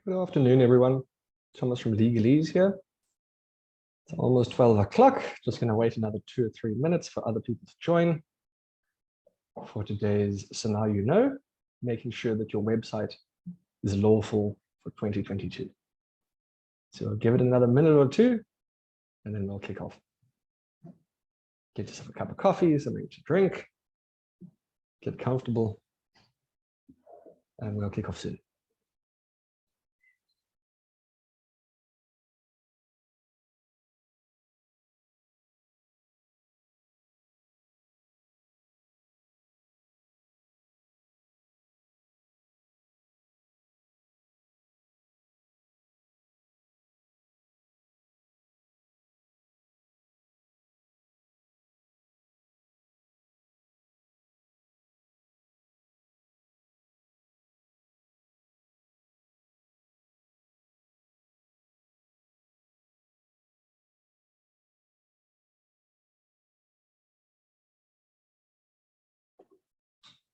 Good afternoon, everyone. Thomas from Legalese here. It's almost 12 o'clock. Just going to wait another 2 or 3 minutes for other people to join for today's So Now You Know, making sure that your website is lawful for 2022. So I'll give it another minute or two, and then we'll kick off. Get yourself a cup of coffee, something to drink, get comfortable, and we'll kick off soon.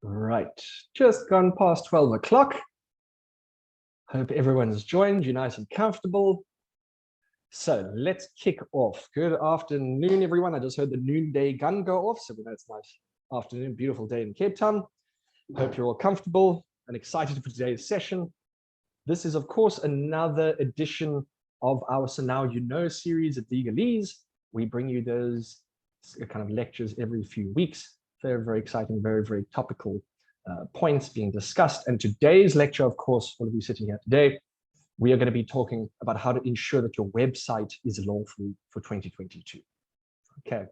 Right, just gone past 12 o'clock. Hope everyone's joined, you're nice and comfortable. So let's kick off. Good afternoon, everyone. I just heard the noonday gun go off, so we know it's a nice afternoon, beautiful day in Cape Town. Hope you're all comfortable and excited for today's session. This is, of course, another edition of our So Now You Know series at Legalese. We bring you those kind of lectures every few weeks. Very, very exciting, very, very topical points being discussed. And today's lecture, of course, all of you sitting here today, we are going to be talking about how to ensure that your website is lawful for 2022. Okay.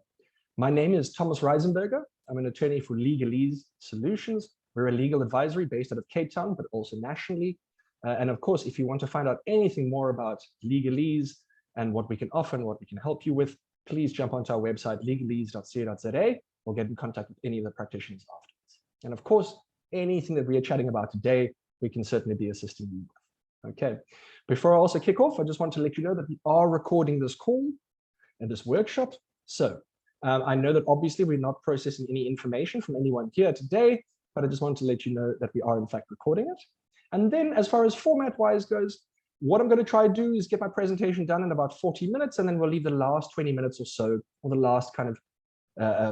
My name is Thomas Reisenberger. I'm an attorney for Legalese Solutions. We're a legal advisory based out of Cape Town, but also nationally. And of course, if you want to find out anything more about Legalese and what we can offer and what we can help you with, please jump onto our website, legalese.co.za, or get in contact with any of the practitioners afterwards. And of course, anything that we are chatting about today, we can certainly be assisting you with. Okay. Before I also kick off, I just want to let you know that we are recording this call and this workshop. So I know that obviously we're not processing any information from anyone here today, but I just want to let you know that we are in fact recording it. And then as far as format-wise goes, what I'm going to try to do is get my presentation done in about 40 minutes, and then we'll leave the last 20 minutes or so, or the last kind of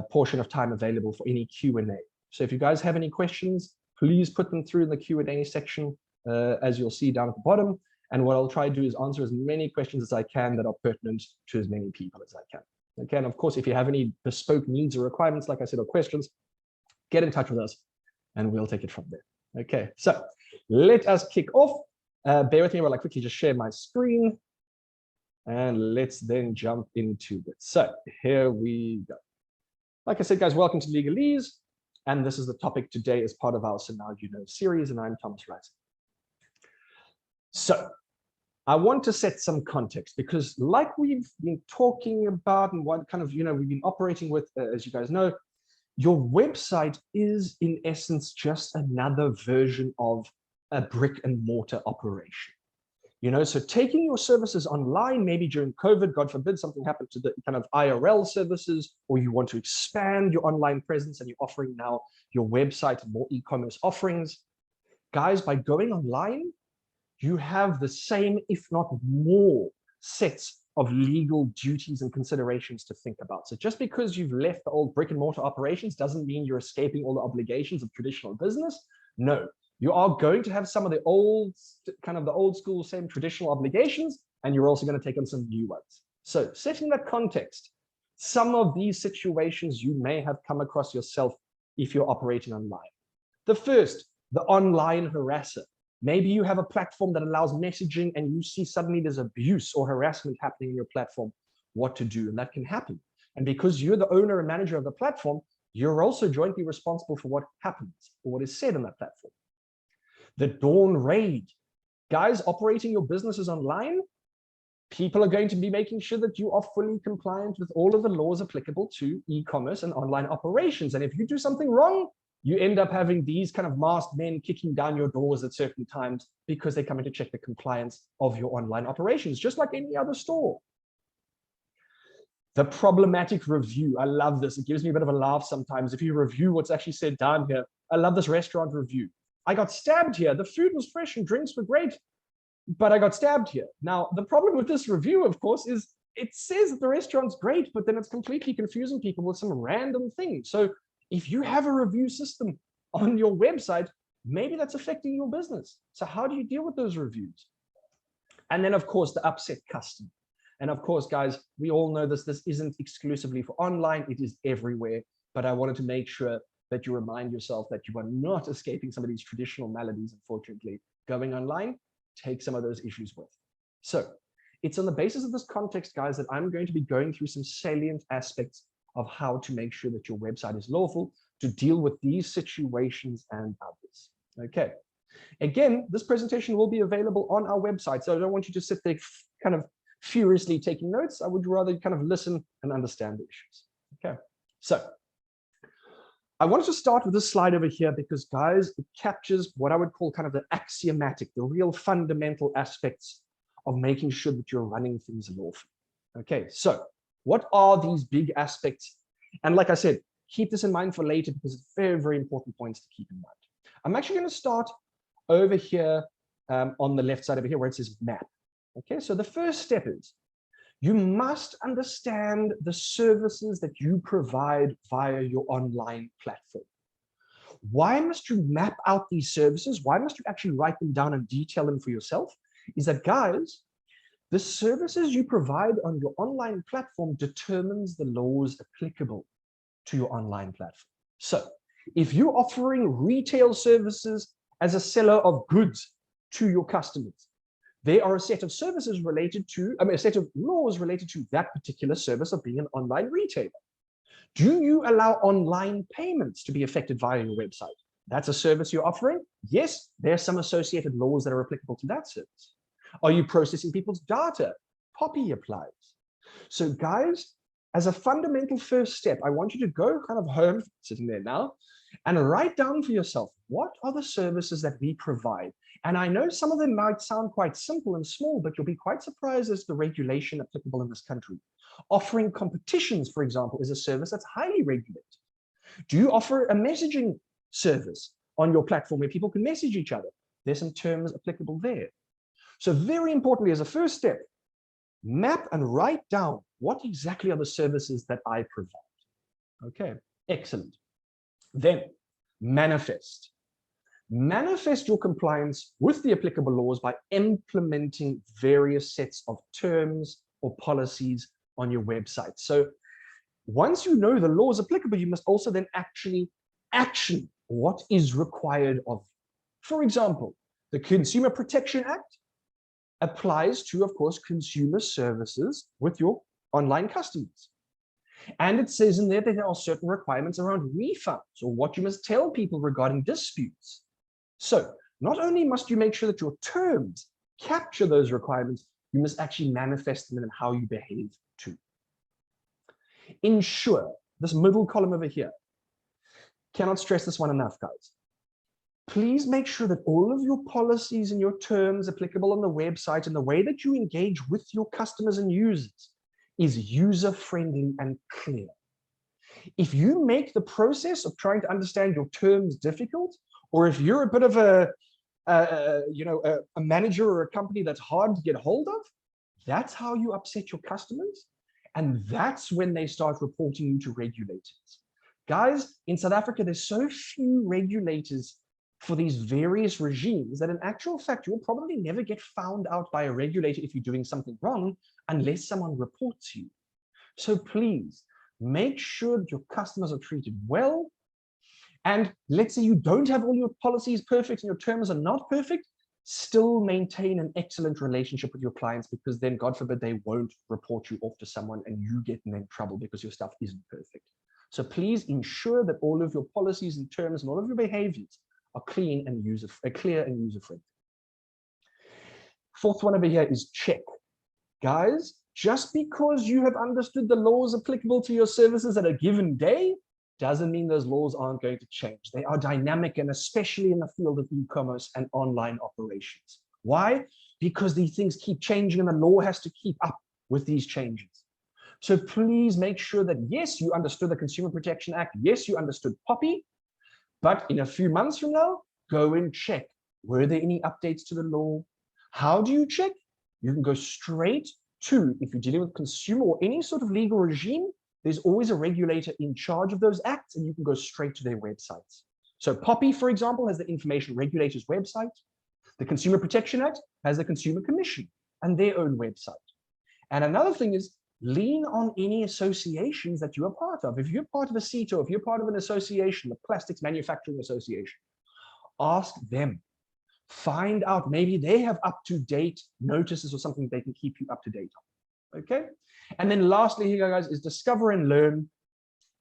portion of time available for any Q&A. So if you guys have any questions, please put them through in the Q&A section, as you'll see down at the bottom. And what I'll try to do is answer as many questions as I can that are pertinent to as many people as I can. Okay, and of course, if you have any bespoke needs or requirements, like I said, or questions, get in touch with us and we'll take it from there. Okay, so let us kick off. Bear with me while I quickly just share my screen. And let's then jump into it. So here we go. Like I said, guys, welcome to Legalese. And this is the topic today as part of our So Now You Know series, and I'm Thomas Rice. So I want to set some context because like we've been talking about and what kind of, we've been operating with, as you guys know, your website is in essence just another version of a brick and mortar operation. So taking your services online, maybe during COVID, God forbid, something happened to the kind of IRL services, or you want to expand your online presence and you're offering now your website and more e-commerce offerings. Guys, by going online, you have the same, if not more, sets of legal duties and considerations to think about. So just because you've left the old brick and mortar operations doesn't mean you're escaping all the obligations of traditional business. No. You are going to have some of the old, kind of the old school, same traditional obligations, and you're also going to take on some new ones. So setting that context, some of these situations you may have come across yourself if you're operating online. The first, the online harasser. Maybe you have a platform that allows messaging and you see suddenly there's abuse or harassment happening in your platform, what to do, and that can happen. And because you're the owner and manager of the platform, you're also jointly responsible for what happens or what is said on that platform. The dawn raid. Guys, operating your businesses online, people are going to be making sure that you are fully compliant with all of the laws applicable to e-commerce and online operations. And if you do something wrong, you end up having these kind of masked men kicking down your doors at certain times because they're coming to check the compliance of your online operations, just like any other store. The problematic review. I love this. It gives me a bit of a laugh sometimes. If you review what's actually said down here, I love this restaurant review. I got stabbed here. The food was fresh and drinks were great. but I got stabbed here. Now, the problem with this review, of course, is it says that the restaurant's great, but then it's completely confusing people with some random thing. So if you have a review system on your website, maybe that's affecting your business. So how do you deal with those reviews? And then, of course, the upset customer. And of course, guys, we all know this isn't exclusively for online, it is everywhere. But I wanted to make sure that you remind yourself that you are not escaping some of these traditional maladies, unfortunately. Going online, take some of those issues with. So it's on the basis of this context, guys, that I'm going to be going through some salient aspects of how to make sure that your website is lawful to deal with these situations and others. Okay. Again, this presentation will be available on our website, so I don't want you to sit there kind of furiously taking notes. I would rather kind of listen and understand the issues. Okay, so I wanted to start with this slide over here because, guys, it captures what I would call kind of the axiomatic, the real fundamental aspects of making sure that you're running things lawfully. Okay, so what are these big aspects? And like I said, keep this in mind for later because it's very, very important points to keep in mind. I'm actually going to start over here on the left side over here where it says map. Okay, so the first step is you must understand the services that you provide via your online platform. Why must you map out these services? Why must you actually write them down and detail them for yourself? Is that, guys, the services you provide on your online platform determines the laws applicable to your online platform. So if you're offering retail services as a seller of goods to your customers, there are a set of services related to, a set of laws related to that particular service of being an online retailer. Do you allow online payments to be affected via your website? That's a service you're offering. Yes, there's some associated laws that are applicable to that service. Are you processing people's data? PYRE applies. So guys, as a fundamental first step, I want you to go kind of home, sitting there now, and write down for yourself, what are the services that we provide? And I know some of them might sound quite simple and small, but you'll be quite surprised as to the regulation applicable in this country. Offering competitions, for example, is a service that's highly regulated. Do you offer a messaging service on your platform where people can message each other? There's some terms applicable there. So very importantly, as a first step, map and write down what exactly are the services that I provide. Okay, excellent. Then manifest. Manifest your compliance with the applicable laws by implementing various sets of terms or policies on your website. So once you know the laws applicable, you must also then actually action what is required of you. For example, the Consumer Protection Act applies to, of course, consumer services with your online customers. And it says in there that there are certain requirements around refunds or what you must tell people regarding disputes. So not only must you make sure that your terms capture those requirements, you must actually manifest them in how you behave too. Ensure, this middle column over here, cannot stress this one enough, guys. Please make sure that all of your policies and your terms applicable on the website and the way that you engage with your customers and users is user-friendly and clear. If you make the process of trying to understand your terms difficult, or if you're a bit of a manager or a company that's hard to get hold of, that's how you upset your customers. And that's when they start reporting you to regulators. Guys, in South Africa, there's so few regulators for these various regimes that in actual fact, you'll probably never get found out by a regulator if you're doing something wrong unless someone reports you. So please make sure that your customers are treated well. And let's say you don't have all your policies perfect and your terms are not perfect, still maintain an excellent relationship with your clients, because then God forbid they won't report you off to someone and you get in trouble because your stuff isn't perfect. So please ensure that all of your policies and terms and all of your behaviors are clear and user-friendly. Fourth one over here is check. Guys, just because you have understood the laws applicable to your services at a given day doesn't mean those laws aren't going to change. They are dynamic, and especially in the field of e-commerce and online operations. Why? Because these things keep changing and the law has to keep up with these changes. So please make sure that, yes, you understood the Consumer Protection Act. Yes, you understood PYRE, but in a few months from now, go and check. Were there any updates to the law? How do you check? You can go straight to, if you're dealing with consumer or any sort of legal regime, there's always a regulator in charge of those acts, and you can go straight to their websites. So POPI, for example, has the Information Regulators website. The Consumer Protection Act has the Consumer Commission and their own website. And another thing is, lean on any associations that you are part of. If you're part of a CETO, if you're part of an association, the Plastics Manufacturing Association, ask them. Find out, maybe they have up-to-date notices or something they can keep you up to date on. Okay? And then lastly here, guys, is discover and learn.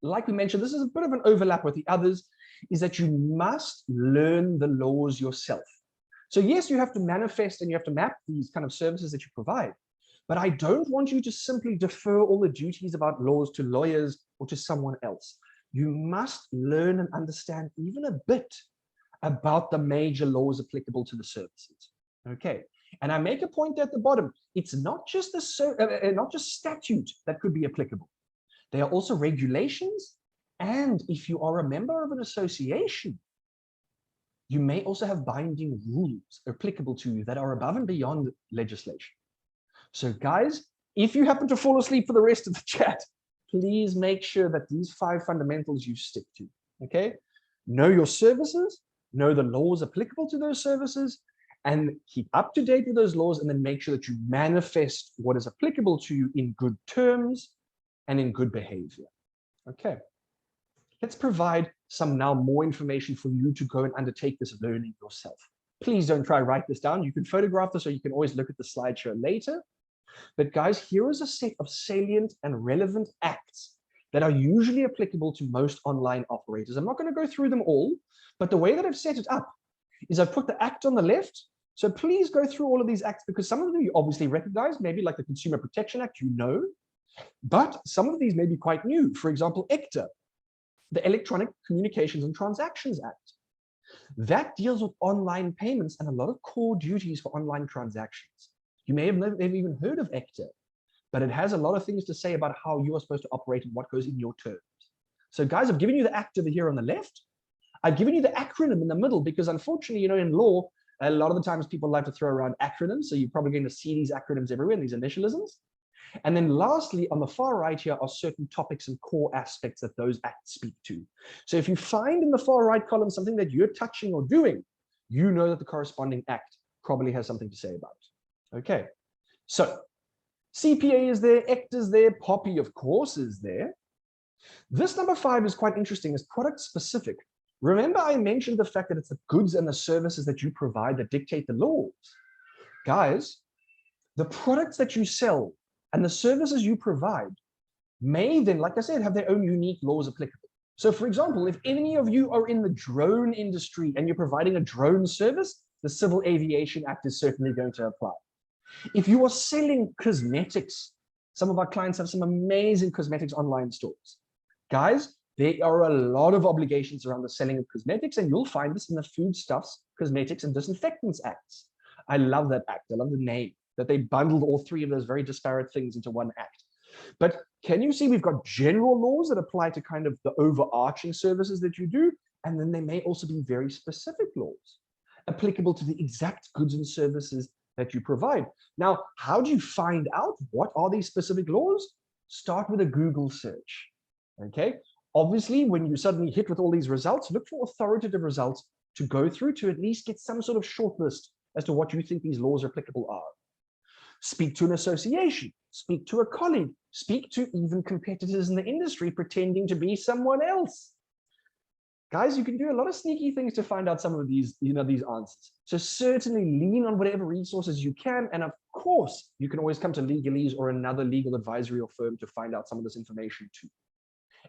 Like we mentioned, this is a bit of an overlap with the others, is that you must learn the laws yourself. So yes, you have to manifest and you have to map these kind of services that you provide. But I don't want you to simply defer all the duties about laws to lawyers or to someone else. You must learn and understand even a bit about the major laws applicable to the services. Okay, and I make a point at the bottom. It's not just not just statute that could be applicable. There are also regulations, and if you are a member of an association, you may also have binding rules applicable to you that are above and beyond legislation. So guys, if you happen to fall asleep for the rest of the chat, please make sure that these 5 fundamentals you stick to, okay? Know your services, know the laws applicable to those services, and keep up to date with those laws, and then make sure that you manifest what is applicable to you in good terms and in good behavior. Okay, let's provide some now more information for you to go and undertake this learning yourself. Please don't try to write this down. You can photograph this, or you can always look at the slideshow later. But guys, here is a set of salient and relevant acts that are usually applicable to most online operators. I'm not going to go through them all, but the way that I've set it up is I've put the act on the left. So please go through all of these acts, because some of them you obviously recognize, maybe like the Consumer Protection Act, you know, but some of these may be quite new. For example, ECTA, the Electronic Communications and Transactions Act. That deals with online payments and a lot of core duties for online transactions. You may have never even heard of ECTA, but it has a lot of things to say about how you are supposed to operate and what goes in your terms. So guys, I've given you the act over here on the left. I've given you the acronym in the middle, because unfortunately, you know, in law, a lot of the times people like to throw around acronyms. So you're probably going to see these acronyms everywhere, and these initialisms. And then lastly, on the far right here are certain topics and core aspects that those acts speak to. So if you find in the far right column something that you're touching or doing, you know that the corresponding act probably has something to say about it. Okay, so CPA is there, ECTA is there, POPI, of course, is there. This number 5 is quite interesting, is product specific. Remember, I mentioned the fact that it's the goods and the services that you provide that dictate the laws. Guys, the products that you sell and the services you provide may then, like I said, have their own unique laws applicable. So for example, if any of you are in the drone industry and you're providing a drone service, the Civil Aviation Act is certainly going to apply. If you are selling cosmetics, some of our clients have some amazing cosmetics online stores. Guys, there are a lot of obligations around the selling of cosmetics, and you'll find this in the Foodstuffs, Cosmetics and Disinfectants Acts. I love that act. I love the name, that they bundled all 3 of those very disparate things into one act. But can you see we've got general laws that apply to kind of the overarching services that you do, and then there may also be very specific laws applicable to the exact goods and services that you provide. Now, how do you find out what are these specific laws? Start with a Google search, okay? Obviously, when you suddenly hit with all these results, look for authoritative results to go through to at least get some sort of short list as to what you think these laws applicable are. Speak to an association, speak to a colleague, speak to even competitors in the industry pretending to be someone else. Guys, you can do a lot of sneaky things to find out some of these, these answers. So certainly lean on whatever resources you can. And of course, you can always come to Legalese or another legal advisory or firm to find out some of this information too.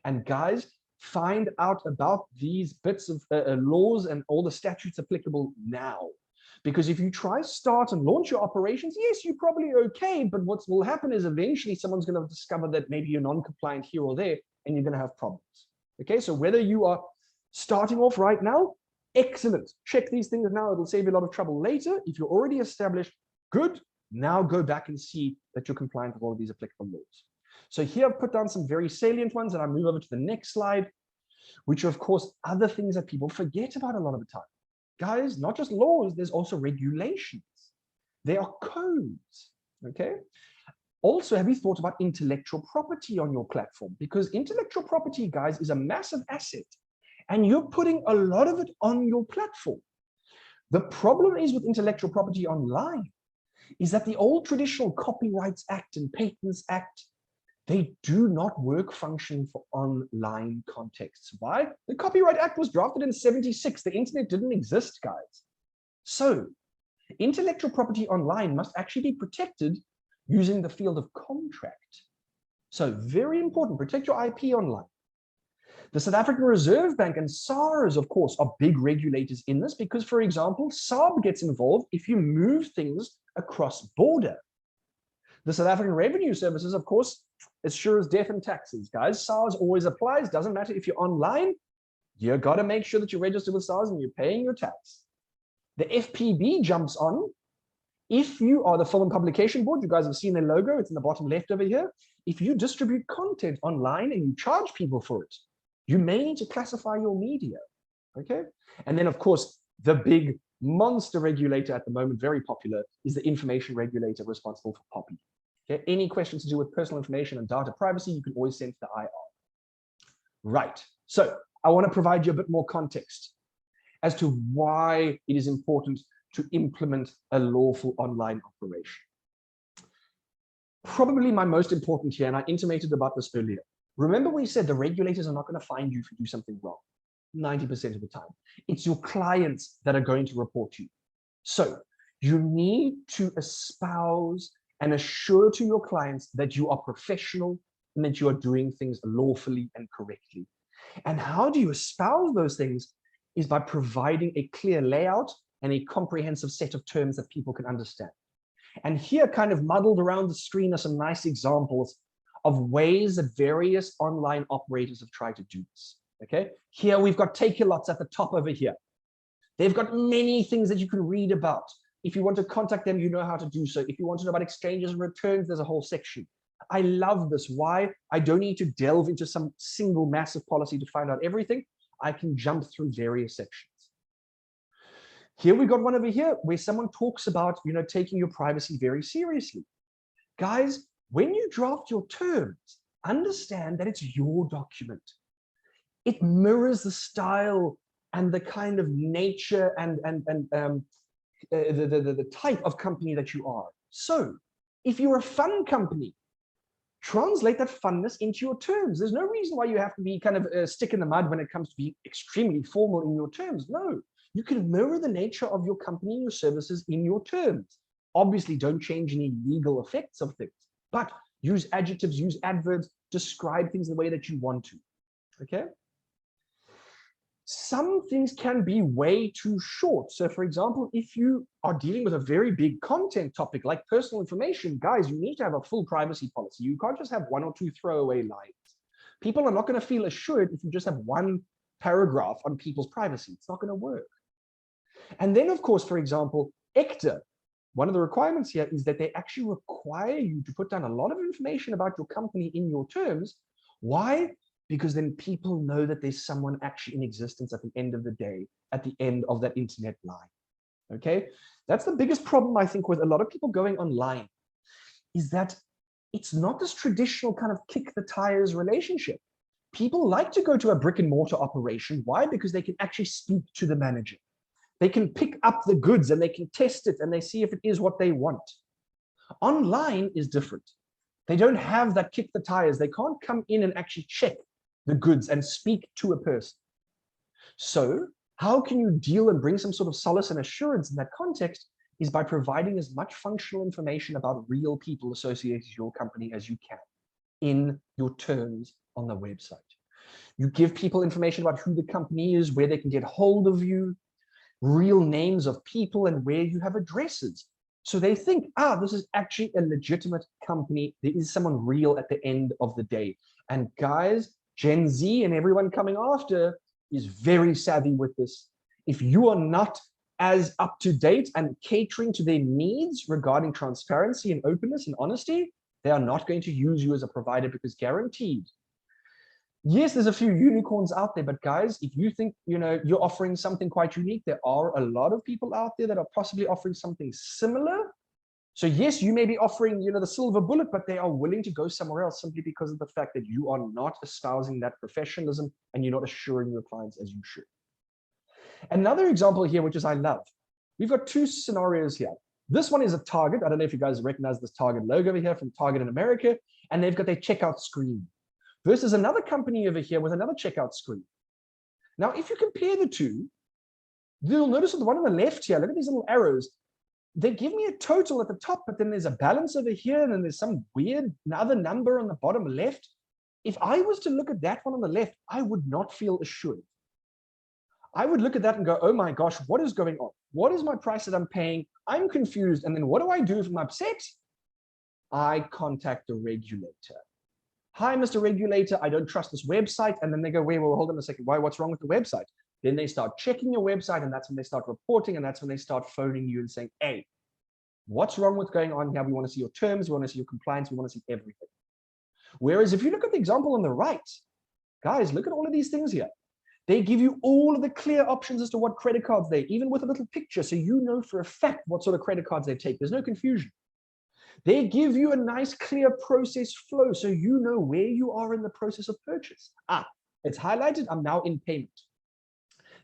And guys, find out about these bits of laws and all the statutes applicable now. Because if you try start and launch your operations, yes, you're probably okay. But what will happen is eventually someone's going to discover that maybe you're non-compliant here or there, and you're going to have problems. Okay, so whether you are starting off right now, excellent. Check these things now. It'll save you a lot of trouble later. If you're already established, good. Now go back and see that you're compliant with all of these applicable laws. So here I've put down some very salient ones, and I'll move over to the next slide, which are, of course, other things that people forget about a lot of the time. Guys, not just laws, there's also regulations. They are codes, okay? Also, have you thought about intellectual property on your platform? Because intellectual property, guys, is a massive asset, and you're putting a lot of it on your platform. The problem is with intellectual property online is that the old traditional Copyrights Act and Patents Act, they do not work function for online contexts. Why? The Copyright Act was drafted in '76. The internet didn't exist, guys. So intellectual property online must actually be protected using the field of contract. So very important, protect your IP online. The South African Reserve Bank and SARS, of course, are big regulators in this because, for example, SARB gets involved if you move things across border. The South African Revenue Services, of course, as sure as death and taxes, guys. SARS always applies. Doesn't matter if you're online, you got to make sure that you're registered with SARS and you're paying your tax. The FPB jumps on. If you are the Film and Publication Board, you guys have seen their logo, it's in the bottom left over here. If you distribute content online and you charge people for it, you may need to classify your media, okay? And then, of course, the big monster regulator at the moment, very popular, is the information regulator responsible for POPI. Okay? Any questions to do with personal information and data privacy, you can always send to the IR. Right, so I want to provide you a bit more context as to why it is important to implement a lawful online operation. Probably my most important here, and I intimated about this earlier. Remember we said the regulators are not going to find you if you do something wrong, 90% of the time. It's your clients that are going to report you. So you need to espouse and assure to your clients that you are professional and that you are doing things lawfully and correctly. And how do you espouse those things is by providing a clear layout and a comprehensive set of terms that people can understand. And here, kind of muddled around the screen, are some nice examples of ways that various online operators have tried to do this. Okay, here we've got Take Your Lots at the top over here. They've got many things that you can read about. If you want to contact them, you know how to do so. If you want to know about exchanges and returns, there's a whole section. I love this. Why? I don't need to delve into some single massive policy to find out everything. I can jump through various sections. Here we got one over here where someone talks about, you know, taking your privacy very seriously. Guys, when you draft your terms, understand that it's your document. It mirrors the style and the kind of nature and the type of company that you are. So if you're a fun company, translate that funness into your terms. There's no reason why you have to be kind of a stick in the mud when it comes to being extremely formal in your terms. No, you can mirror the nature of your company and your services in your terms. Obviously, don't change any legal effects of things, but use adjectives, use adverbs, describe things the way that you want to, okay? Some things can be way too short. So for example, if you are dealing with a very big content topic like personal information, guys, you need to have a full privacy policy. You can't just have one or two throwaway lines. People are not going to feel assured if you just have one paragraph on people's privacy. It's not going to work. And then, of course, for example, ECTA, one of the requirements here is that they actually require you to put down a lot of information about your company in your terms. Why? Because then people know that there's someone actually in existence at the end of the day, at the end of that internet line. Okay, that's the biggest problem I think with a lot of people going online, is that it's not this traditional kind of kick the tires relationship. People like to go to a brick and mortar operation. Why? Because they can actually speak to the manager. They can pick up the goods and they can test it and they see if it is what they want. Online is different. They don't have that kick the tires. They can't come in and actually check the goods and speak to a person. So how can you deal and bring some sort of solace and assurance in that context is by providing as much functional information about real people associated with your company as you can in your terms on the website. You give people information about who the company is, where they can get hold of you, real names of people, and where you have addresses. So they think, this is actually a legitimate company. There is someone real at the end of the day. And guys, Gen Z and everyone coming after is very savvy with this. If you are not as up to date and catering to their needs regarding transparency and openness and honesty, they are not going to use you as a provider, because guaranteed, yes, there's a few unicorns out there, but guys, if you think, you're offering something quite unique, there are a lot of people out there that are possibly offering something similar, So yes, you may be offering, the silver bullet, but they are willing to go somewhere else simply because of the fact that you are not espousing that professionalism and you're not assuring your clients as you should. Another example here, which is I love, we've got two scenarios here. This one is a Target. I don't know if you guys recognize this Target logo over here from Target in America, and they've got their checkout screen versus another company over here with another checkout screen. Now, if you compare the two, you'll notice that the one on the left here, look at these little arrows. They give me a total at the top, but then there's a balance over here, and then there's some weird another number on the bottom left. If I was to look at that one on the left, I would not feel assured. I would look at that and go, oh my gosh, what is going on? What is my price that I'm paying? I'm confused. And then what do I do if I'm upset? I contact the regulator. Hi, Mr. Regulator, I don't trust this website. And then they go, wait, well, hold on a second. Why? What's wrong with the website? Then they start checking your website, and that's when they start reporting, and that's when they start phoning you and saying, hey, what's wrong with going on here? We want to see your terms. We want to see your compliance. We want to see everything. Whereas if you look at the example on the right, guys, look at all of these things here. They give you all of the clear options as to what credit cards they, even with a little picture, so you know for a fact what sort of credit cards they take. There's no confusion. They give you a nice, clear process flow, so you know where you are in the process of purchase. It's highlighted. I'm now in payment.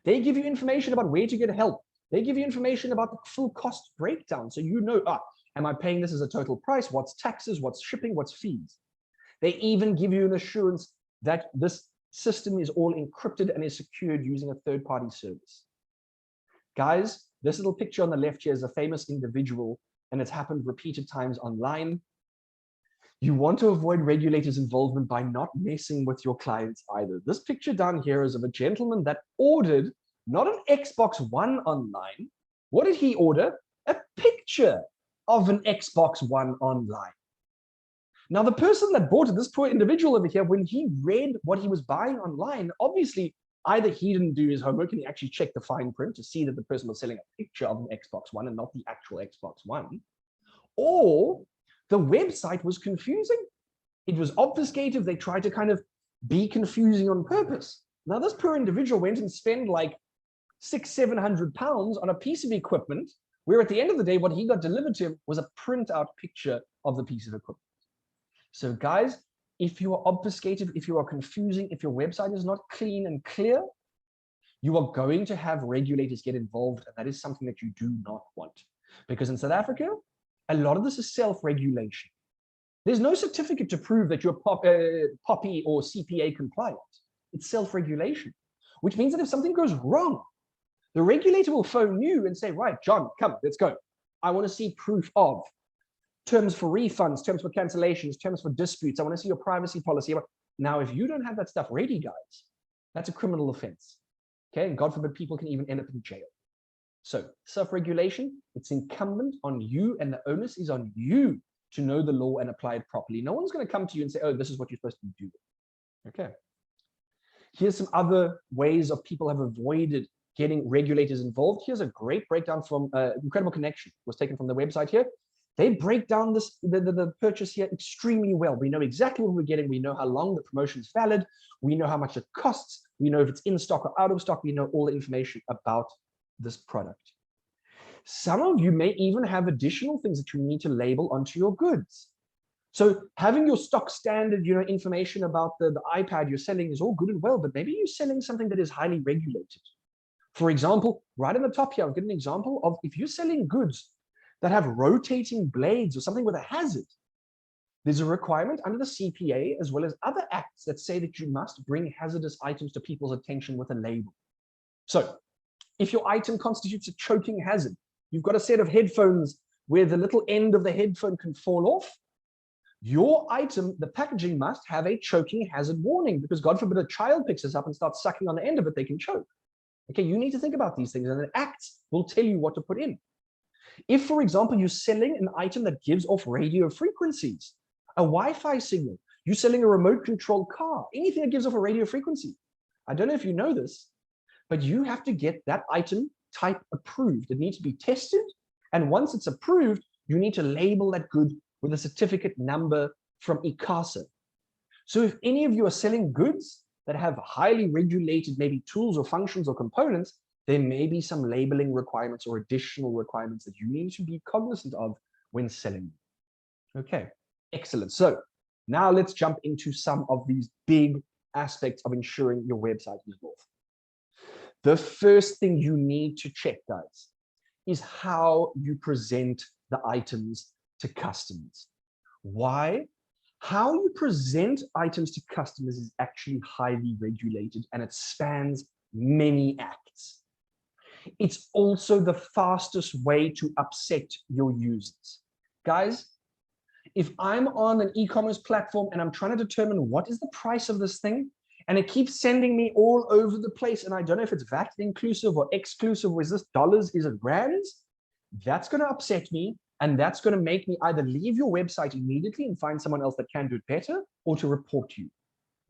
They give you information about where to get help. They give you information about the full cost breakdown, so you know, am I paying this as a total price? What's taxes? What's shipping? What's fees? They even give you an assurance that this system is all encrypted and is secured using a third-party service. Guys, this little picture on the left here is a famous individual, and it's happened repeated times online. You want to avoid regulators' involvement by not messing with your clients either. This picture down here is of a gentleman that ordered not an Xbox One online. What did he order? A picture of an Xbox One online. Now, the person that bought it, this poor individual over here, when he read what he was buying online, obviously, either he didn't do his homework and he actually checked the fine print to see that the person was selling a picture of an Xbox One and not the actual Xbox One, or the website was confusing. It was obfuscative. They tried to kind of be confusing on purpose. Now, this poor individual went and spent like £600-700 on a piece of equipment, where at the end of the day, what he got delivered to him was a printout picture of the piece of equipment. So guys, if you are obfuscated, if you are confusing, if your website is not clean and clear, you are going to have regulators get involved, and that is something that you do not want. Because in South Africa, a lot of this is self-regulation. There's no certificate to prove that you're POPI or CPA compliant. It's self-regulation, which means that if something goes wrong, the regulator will phone you and say, right, John, come, let's go. I want to see proof of terms for refunds, terms for cancellations, terms for disputes. I want to see your privacy policy. Now, if you don't have that stuff ready, guys, that's a criminal offense. Okay, and God forbid people can even end up in jail. So self-regulation, it's incumbent on you, and the onus is on you to know the law and apply it properly. No one's going to come to you and say, oh, this is what you're supposed to do. Okay. Here's some other ways of people have avoided getting regulators involved. Here's a great breakdown from Incredible Connection. It was taken from the website here. They break down this the purchase here extremely well. We know exactly what we're getting. We know how long the promotion is valid. We know how much it costs. We know if it's in stock or out of stock. We know all the information about this product. Some of you may even have additional things that you need to label onto your goods. So having your stock standard, information about the iPad you're selling is all good and well, but maybe you're selling something that is highly regulated. For example, right in the top here, I'll give an example of if you're selling goods that have rotating blades or something with a hazard, there's a requirement under the CPA as well as other acts that say that you must bring hazardous items to people's attention with a label. So if your item constitutes a choking hazard, you've got a set of headphones where the little end of the headphone can fall off, your item, the packaging must have a choking hazard warning, because God forbid a child picks this up and starts sucking on the end of it, they can choke. Okay, you need to think about these things, and the acts will tell you what to put in. If, for example, you're selling an item that gives off radio frequencies, a Wi-Fi signal, you're selling a remote controlled car, anything that gives off a radio frequency. I don't know if you know this, but you have to get that item type approved. It needs to be tested. And once it's approved, you need to label that good with a certificate number from ICASA. So if any of you are selling goods that have highly regulated, maybe tools or functions or components, there may be some labeling requirements or additional requirements that you need to be cognizant of when selling. Okay, excellent. So now let's jump into some of these big aspects of ensuring your website is lawful. The first thing you need to check, guys, is how you present the items to customers. Why? How you present items to customers is actually highly regulated, and it spans many acts. It's also the fastest way to upset your users. Guys, if I'm on an e-commerce platform and I'm trying to determine what is the price of this thing, and it keeps sending me all over the place, and I don't know if it's VAT inclusive or exclusive, or is this dollars, is it rands? That's going to upset me, and that's going to make me either leave your website immediately and find someone else that can do it better, or to report you.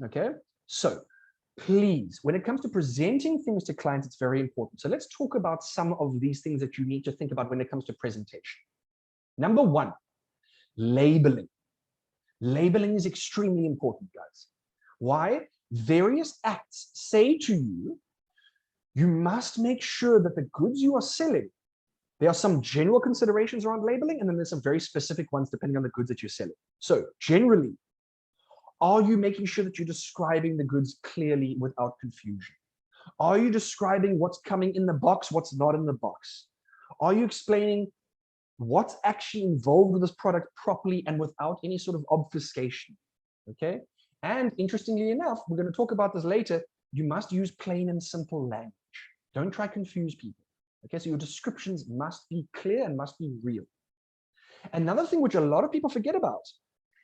Okay? So please, when it comes to presenting things to clients, it's very important. So let's talk about some of these things that you need to think about when it comes to presentation. Number one, labeling. Labeling is extremely important, guys. Why? Various acts say to you, you must make sure that the goods you are selling, there are some general considerations around labeling, and then there's some very specific ones depending on the goods that you're selling. So generally, are you making sure that you're describing the goods clearly without confusion? Are you describing what's coming in the box, what's not in the box? Are you explaining what's actually involved with this product properly and without any sort of obfuscation? Okay. And interestingly enough, we're going to talk about this later, you must use plain and simple language. Don't try to confuse people. Okay, so your descriptions must be clear and must be real. Another thing which a lot of people forget about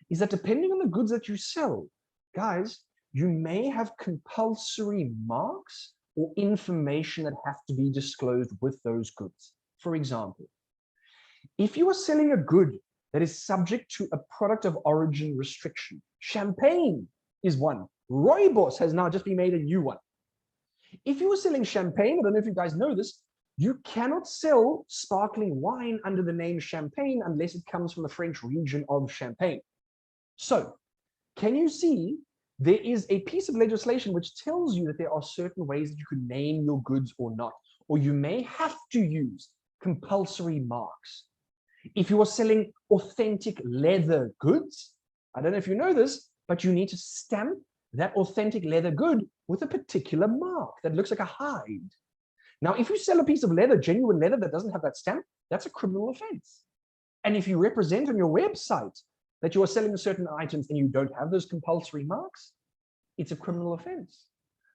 is that depending on the goods that you sell, guys, you may have compulsory marks or information that have to be disclosed with those goods. For example, if you are selling a good that is subject to a product of origin restriction, champagne is one. Rooibos has now just been made a new one. If you were selling champagne, I don't know if you guys know this, you cannot sell sparkling wine under the name champagne unless it comes from the French region of Champagne. So, can you see there is a piece of legislation which tells you that there are certain ways that you can name your goods or not, or you may have to use compulsory marks. If you are selling authentic leather goods, I don't know if you know this, but you need to stamp that authentic leather good with a particular mark that looks like a hide. Now, if you sell a piece of leather, genuine leather that doesn't have that stamp, that's a criminal offense. And if you represent on your website that you are selling certain items and you don't have those compulsory marks, it's a criminal offense.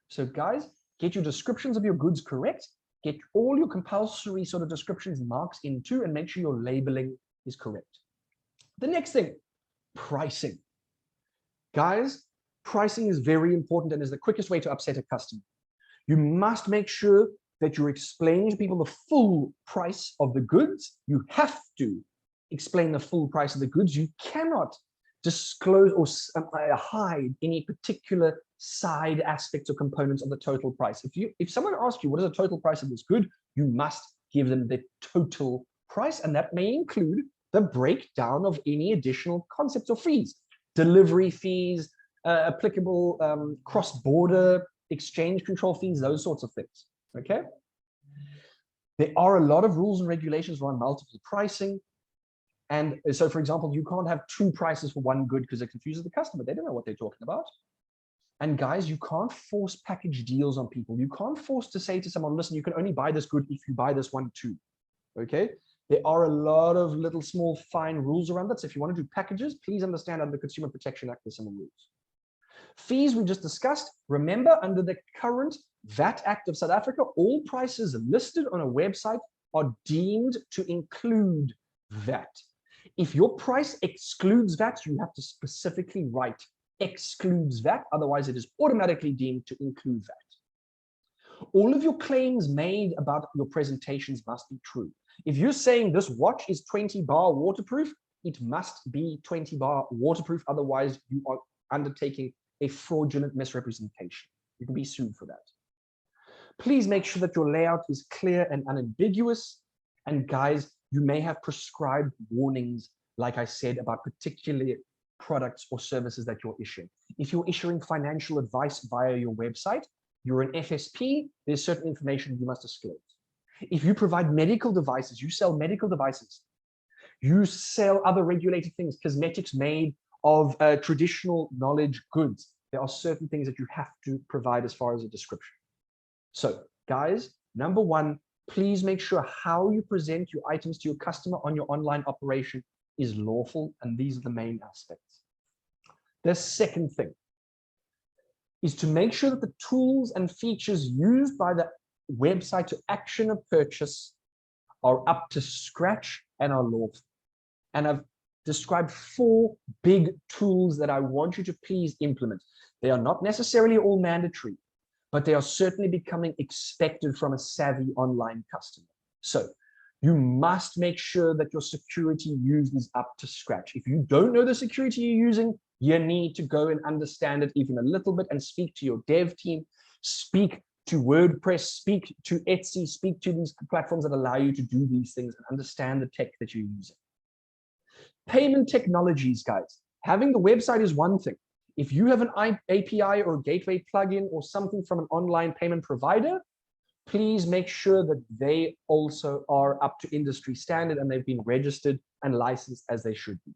So guys, get your descriptions of your goods correct, get all your compulsory sort of descriptions marks into, and make sure your labeling is correct. The next thing, pricing. Guys, pricing is very important and is the quickest way to upset a customer. You must make sure that you're explaining to people the full price of the goods. You have to explain the full price of the goods. You cannot disclose or hide any particular side aspects or components of the total price. If someone asks you what is the total price of this good, you must give them the total price, and that may include the breakdown of any additional concepts or fees, delivery fees, applicable cross-border exchange control fees, those sorts of things. Okay. There are a lot of rules and regulations around multiple pricing. And so, for example, you can't have two prices for one good because it confuses the customer. They don't know what they're talking about. And guys, you can't force package deals on people. You can't force to say to someone, listen, you can only buy this good if you buy this one too. Okay. There are a lot of little small fine rules around that. So if you want to do packages, please understand under the Consumer Protection Act, there's some rules. Fees we just discussed. Remember, under the current VAT Act of South Africa, all prices listed on a website are deemed to include VAT. If your price excludes VAT, you have to specifically write excludes VAT, otherwise it is automatically deemed to include VAT. All of your claims made about your presentations must be true. If you're saying this watch is 20 bar waterproof, it must be 20 bar waterproof, otherwise you are undertaking a fraudulent misrepresentation. You can be sued for that. Please make sure that your layout is clear and unambiguous. And guys, you may have prescribed warnings, like I said, about particular products or services that you're issuing. If you're issuing financial advice via your website, you're an FSP, there's certain information you must disclose. If you provide medical devices, you sell medical devices, You sell other regulated things, cosmetics made of traditional knowledge goods. There are certain things that you have to provide as far as a description. So guys, number one, please make sure how you present your items to your customer on your online operation is lawful, and these are the main aspects. The second thing is to make sure that the tools and features used by the website to action a purchase are up to scratch and are lawful. And I've described 4 big tools that I want you to please implement. They are not necessarily all mandatory, but they are certainly becoming expected from a savvy online customer. So you must make sure that your security used is up to scratch. If you don't know the security you're using, you need to go and understand it even a little bit and speak to your dev team, speak to WordPress, speak to Etsy, speak to these platforms that allow you to do these things and understand the tech that you're using. Payment technologies, guys. Having the website is one thing. If you have an API or gateway plugin or something from an online payment provider, please make sure that they also are up to industry standard and they've been registered and licensed as they should be.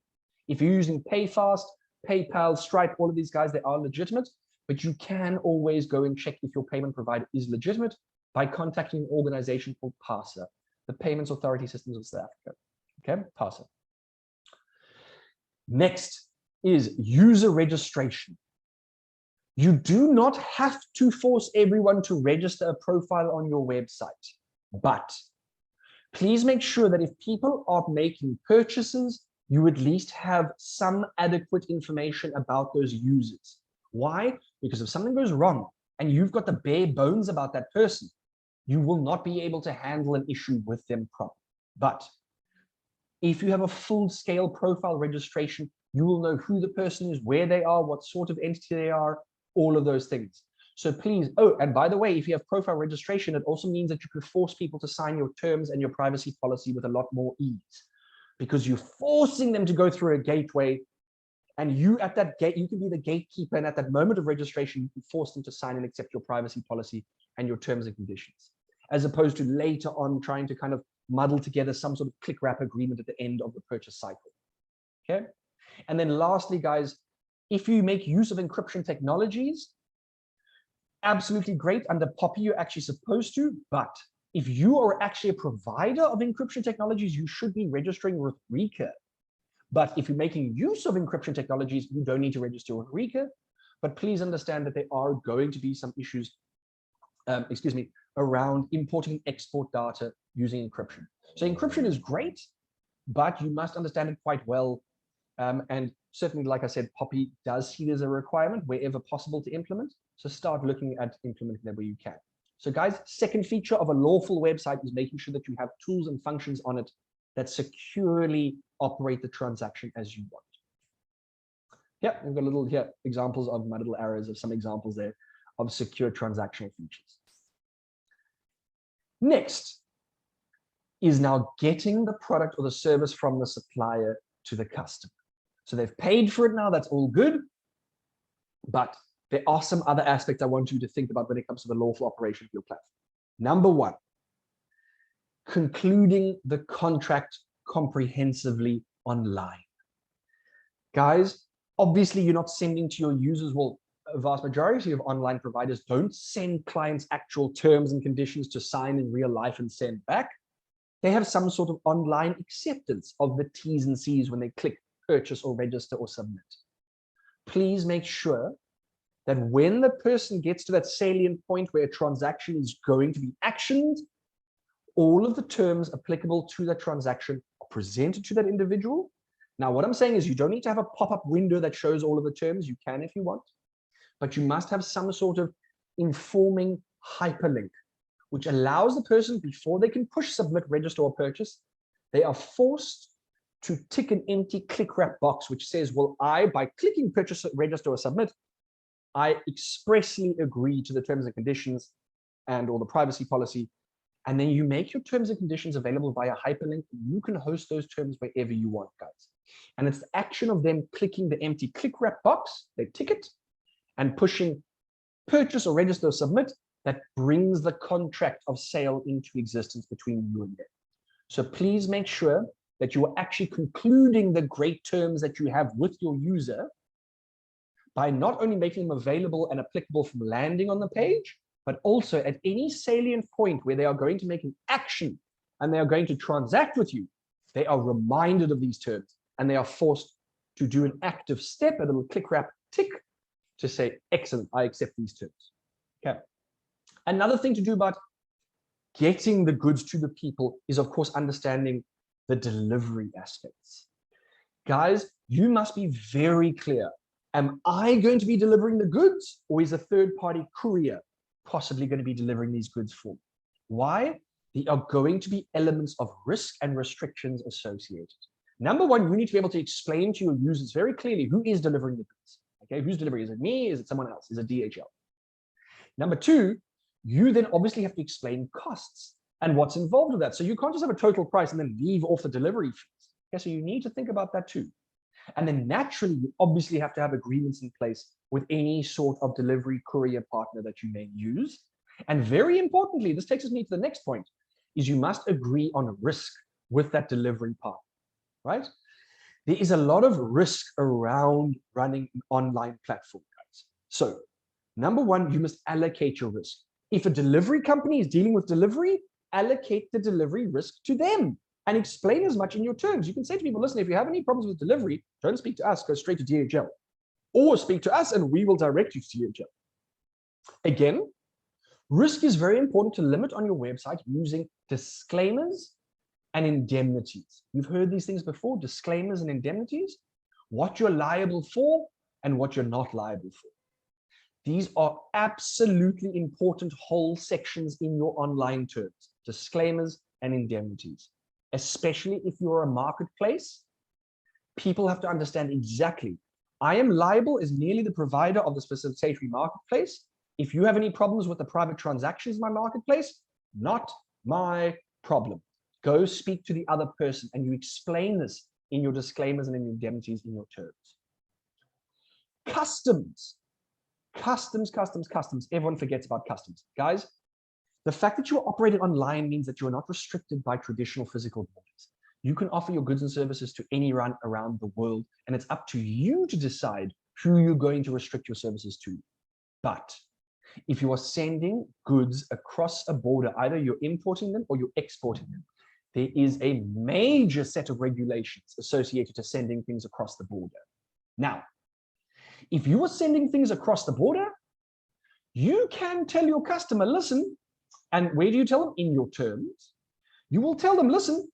If you're using PayFast, PayPal, Stripe, all of these guys, they are legitimate, but you can always go and check if your payment provider is legitimate by contacting an organization called PYRE, the Payments Authority Systems of South Africa. Okay, PYRE. Next is user registration. You do not have to force everyone to register a profile on your website, but please make sure that if people are making purchases, you at least have some adequate information about those users. Why? Because if something goes wrong and you've got the bare bones about that person, you will not be able to handle an issue with them properly. But if you have a full-scale profile registration, you will know who the person is, where they are, what sort of entity they are, all of those things. So please, oh, and by the way, if you have profile registration, it also means that you can force people to sign your terms and your privacy policy with a lot more ease, because you're forcing them to go through a gateway, and you at that gate, you can be the gatekeeper, and at that moment of registration, you can force them to sign and accept your privacy policy and your terms and conditions, as opposed to later on trying to kind of muddle together some sort of click wrap agreement at the end of the purchase cycle. Okay. And then lastly, guys, if you make use of encryption technologies, absolutely great. Under POPI, you're actually supposed to, but if you are actually a provider of encryption technologies, you should be registering with RECA. But if you're making use of encryption technologies, you don't need to register with RECA. But please understand that there are going to be some issues, around importing and export data using encryption. So encryption is great, but you must understand it quite well. And certainly, like I said, POPI does see there's a requirement wherever possible to implement. So start looking at implementing that where you can. So guys, second feature of a lawful website is making sure that you have tools and functions on it that securely operate the transaction as you want. Yeah, we've got little here examples of my little arrows of some examples there of secure transactional features. Next is now getting the product or the service from the supplier to the customer. So they've paid for it now, that's all good. But there are some other aspects I want you to think about when it comes to the lawful operation of your platform. Number one, concluding the contract comprehensively online. Guys, obviously you're not sending to your users, well, a vast majority of online providers don't send clients actual terms and conditions to sign in real life and send back. They have some sort of online acceptance of the T's and C's when they click purchase or register or submit. Please make sure that when the person gets to that salient point where a transaction is going to be actioned, all of the terms applicable to that transaction are presented to that individual. Now, what I'm saying is you don't need to have a pop-up window that shows all of the terms. You can if you want, but you must have some sort of informing hyperlink, which allows the person, before they can push submit, register, or purchase, they are forced to tick an empty click wrap box, which says, well, by clicking purchase, register, or submit, I expressly agree to the terms and conditions and or the privacy policy. And then you make your terms and conditions available via hyperlink. You can host those terms wherever you want, guys. And it's the action of them clicking the empty click wrap box, they tick it, and pushing purchase or register or submit, that brings the contract of sale into existence between you and them. So please make sure that you are actually concluding the great terms that you have with your user by not only making them available and applicable from landing on the page, but also at any salient point where they are going to make an action and they are going to transact with you, they are reminded of these terms and they are forced to do an active step, a little click, wrap, tick to say, excellent, I accept these terms. Okay. Another thing to do about getting the goods to the people is, of course, understanding the delivery aspects. Guys, you must be very clear. Am I going to be delivering the goods, or is a third-party courier possibly going to be delivering these goods for me? Why? There are going to be elements of risk and restrictions associated. Number one, you need to be able to explain to your users very clearly who is delivering the goods. Okay, who's delivering? Is it me? Is it someone else? Is it DHL? Number two, you then obviously have to explain costs and what's involved with that. So you can't just have a total price and then leave off the delivery fees. Okay, so you need to think about that too. And then naturally, you obviously have to have agreements in place with any sort of delivery courier partner that you may use. And very importantly, this takes me to the next point, is you must agree on risk with that delivery partner, right? There is a lot of risk around running an online platform, guys. So number one, you must allocate your risk. If a delivery company is dealing with delivery, allocate the delivery risk to them and explain as much in your terms. You can say to people, listen, if you have any problems with delivery, don't speak to us, go straight to DHL. Or speak to us and we will direct you to DHL. Again, risk is very important to limit on your website using disclaimers and indemnities. You've heard these things before, disclaimers and indemnities, what you're liable for and what you're not liable for. These are absolutely important whole sections in your online terms, disclaimers and indemnities. Especially if you're a marketplace, people have to understand exactly, I am liable as merely the provider of the facilitatory marketplace. If you have any problems with the private transactions in my marketplace, not my problem. Go speak to the other person and you explain this in your disclaimers and in indemnities in your terms. Customs. Everyone forgets about customs. Guys, the fact that you are operating online means that you are not restricted by traditional physical borders. You can offer your goods and services to anyone around the world, and it's up to you to decide who you're going to restrict your services to. But if you are sending goods across a border, either you're importing them or you're exporting them, there is a major set of regulations associated to sending things across the border. Now, if you are sending things across the border, you can tell your customer, listen, and where do you tell them? In your terms. You will tell them, listen,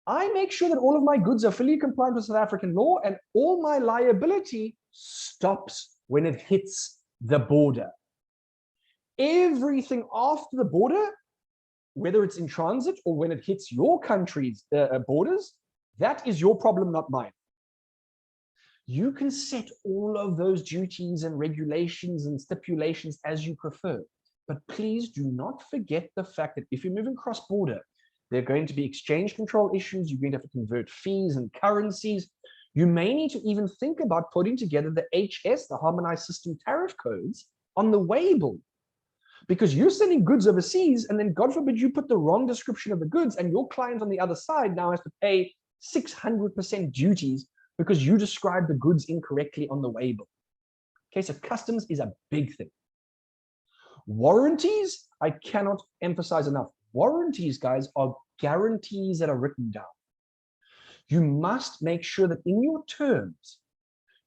I make sure that all of my goods are fully compliant with South African law and all my liability stops when it hits the border. Everything after the border, whether it's in transit or when it hits your country's borders, that is your problem, not mine. You can set all of those duties and regulations and stipulations as you prefer. But please do not forget the fact that if you're moving cross-border, there are going to be exchange control issues. You're going to have to convert fees and currencies. You may need to even think about putting together the HS, the Harmonized System Tariff Codes, on the label. Because you're sending goods overseas, and then God forbid you put the wrong description of the goods, and your client on the other side now has to pay 600% duties because you described the goods incorrectly on the label. Okay, so customs is a big thing. Warranties, I cannot emphasize enough. Warranties, guys, are guarantees that are written down. You must make sure that in your terms,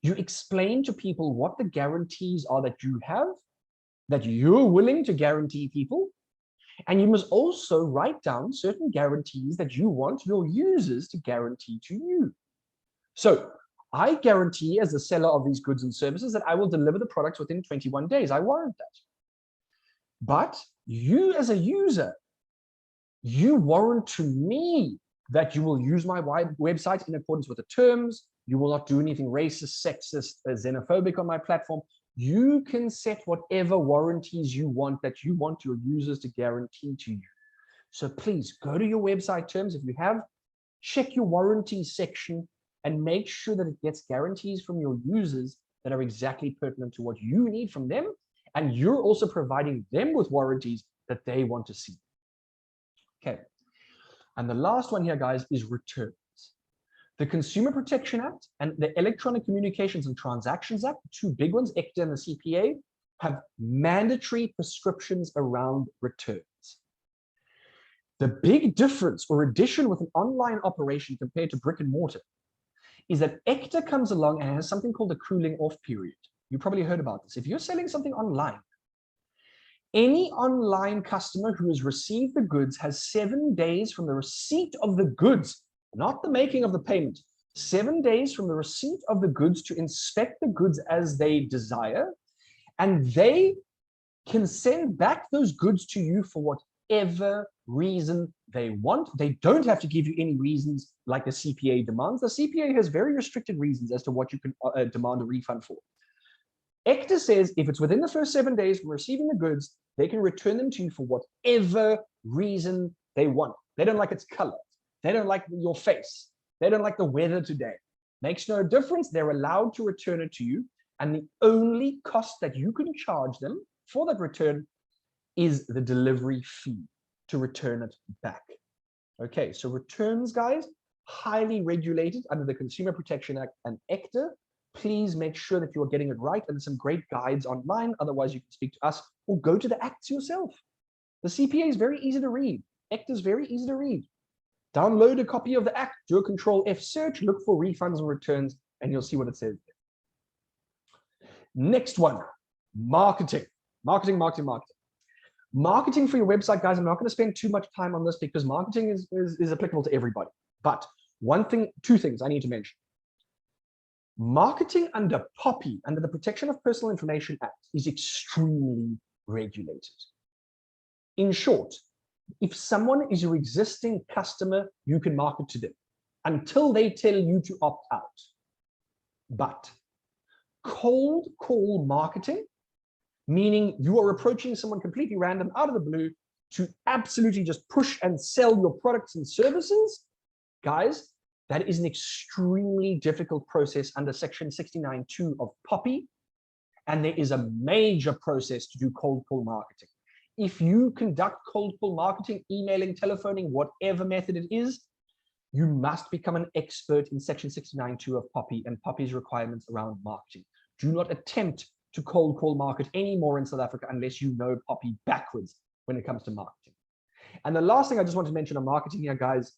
you explain to people what the guarantees are that you have, that you're willing to guarantee people, and you must also write down certain guarantees that you want your users to guarantee to you. So I guarantee as the seller of these goods and services that I will deliver the products within 21 days. I warrant that. But you as a user, you warrant to me that you will use my website in accordance with the terms. You will not do anything racist, sexist, xenophobic on my platform. You can set whatever warranties you want that you want your users to guarantee to you. So please go to your website terms. If you have, check your warranty section and make sure that it gets guarantees from your users that are exactly pertinent to what you need from them. And you're also providing them with warranties that they want to see. Okay. And the last one here, guys, is returns. The Consumer Protection Act and the Electronic Communications and Transactions Act, two big ones, ECTA and the CPA, have mandatory prescriptions around returns. The big difference or addition with an online operation compared to brick and mortar is that ECTA comes along and has something called a cooling off period. You probably heard about this. If you're selling something online, any online customer who has received the goods has 7 days from the receipt of the goods, not the making of the payment, 7 days from the receipt of the goods to inspect the goods as they desire, and they can send back those goods to you for whatever reason they want. They don't have to give you any reasons like the CPA demands. The CPA has very restricted reasons as to what you can demand a refund for. ECTA says if it's within the first 7 days from receiving the goods, they can return them to you for whatever reason they want. They don't like its color. They don't like your face. They don't like the weather today. Makes no difference. They're allowed to return it to you. And the only cost that you can charge them for that return is the delivery fee to return it back. Okay, so returns, guys, highly regulated under the Consumer Protection Act and ECTA. Please make sure that you are getting it right. And there's some great guides online. Otherwise, you can speak to us or go to the acts yourself. The CPA is very easy to read. ECTA is very easy to read. Download a copy of the act, do a Control F search, look for refunds and returns, and you'll see what it says there. Next one, marketing. Marketing for your website, guys. I'm not going to spend too much time on this because marketing is applicable to everybody. But two things I need to mention. Marketing under POPI, under the Protection of Personal Information Act, is extremely regulated. In short, if someone is your existing customer, you can market to them until they tell you to opt out. But cold call marketing, meaning you are approaching someone completely random out of the blue to absolutely just push and sell your products and services, guys, that is an extremely difficult process under Section 69(2) of POPI, and there is a major process to do cold call marketing. If you conduct cold call marketing, emailing, telephoning, whatever method it is, you must become an expert in Section 69(2) of POPI and POPI's requirements around marketing. Do not attempt to cold call market anymore in South Africa unless you know POPI backwards when it comes to marketing. And the last thing I just want to mention on marketing here, guys,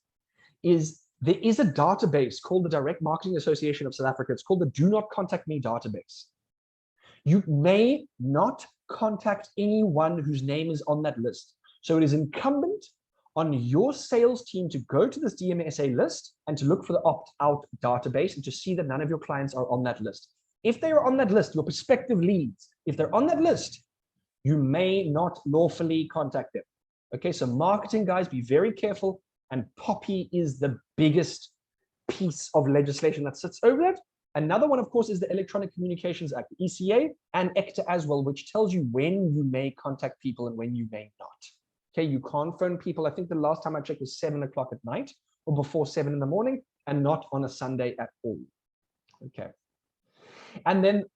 is there is a database called the Direct Marketing Association of South Africa. It's called the Do Not Contact Me database. You may not contact anyone whose name is on that list. So it is incumbent on your sales team to go to this DMSA list and to look for the opt-out database and to see that none of your clients are on that list. If they are on that list, your prospective leads, if they're on that list, you may not lawfully contact them. Okay, so marketing, guys, be very careful. And POPI is the biggest piece of legislation that sits over that. Another one, of course, is the Electronic Communications Act, ECA, and ECTA as well, which tells you when you may contact people and when you may not. Okay, you can't phone people. I think the last time I checked was 7 o'clock at night or before 7 in the morning, and not on a Sunday at all. Okay. And then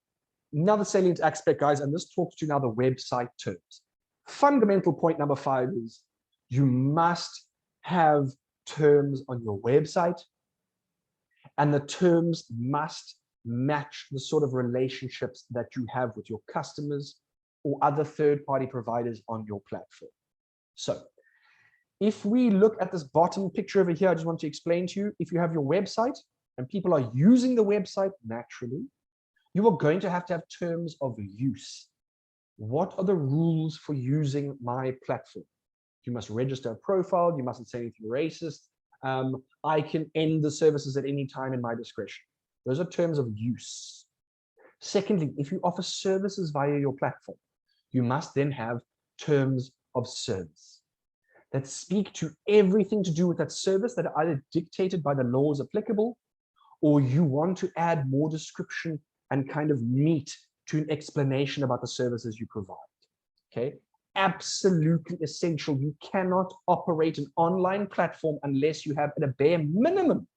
another salient aspect, guys, and this talks to now the website terms. Fundamental point number 5 is you must have terms on your website, and the terms must match the sort of relationships that you have with your customers or other third-party providers on your platform. So if we look at this bottom picture over here, I just want to explain to you, if you have your website and people are using the website naturally, you are going to have terms of use. What are the rules for using my platform? You must register a profile. You mustn't say anything racist. I can end the services at any time in my discretion. Those are terms of use. Secondly, if you offer services via your platform, you must then have terms of service that speak to everything to do with that service that are either dictated by the laws applicable, or you want to add more description and kind of meat to an explanation about the services you provide. Okay. Absolutely essential. You cannot operate an online platform unless you have at a bare minimum